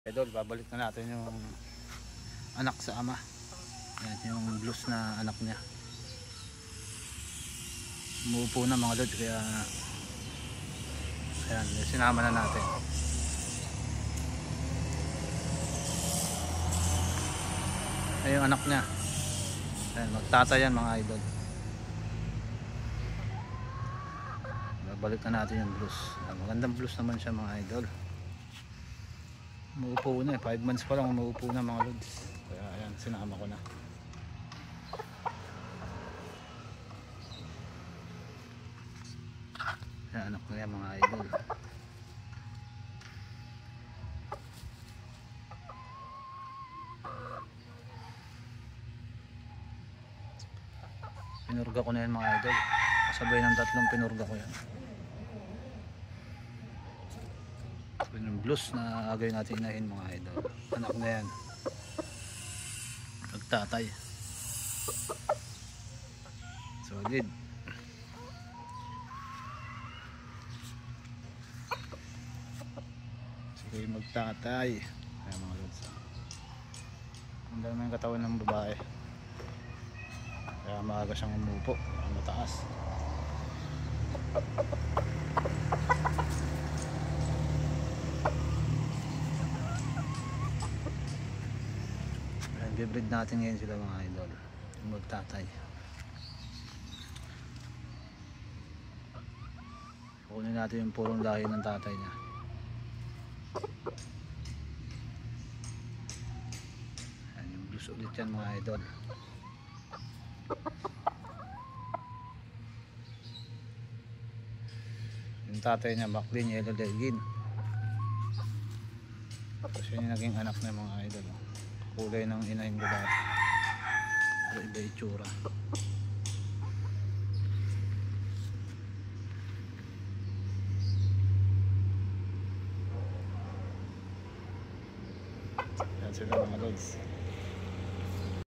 Idol, babalik na natin yung anak sa ama. Ayan, yung blues na anak niya. Umuupo na mga lod, kaya ayan, sinama na natin. Ayan yung anak niya. Ayan, magtatayan mga idol. Babalik na natin yung blues. Ayan, magandang blues naman siya mga idol. Umuupo na eh, 5 months pa lang umuupo na mga lods. Kaya ayan, sinama ko na. Ayan, anak ko yan mga idol. Pinurga ko na yan mga idol. Kasabay ng 3 pinurga ko yan. Yung blues na agay natin inahin mga idol. Anak na yan. Nagtatay. Solid. Sige magtatay. Ayan mga lods. Ang dami ng katawan ng babae. Kaya maaga siyang umupo. Mataas. I-breed natin ngayon sila mga idol. Magtatay. Kunin natin yung purong lahi ng tatay niya. Ayan, yung blues ulit yan mga idol. Yung tatay niya Maclean Yellow Delgin. Tapos yun yung naging anak na mga idol. Kulay ng inahin ko dati. Pero iba itsura. Yan sila mga lods.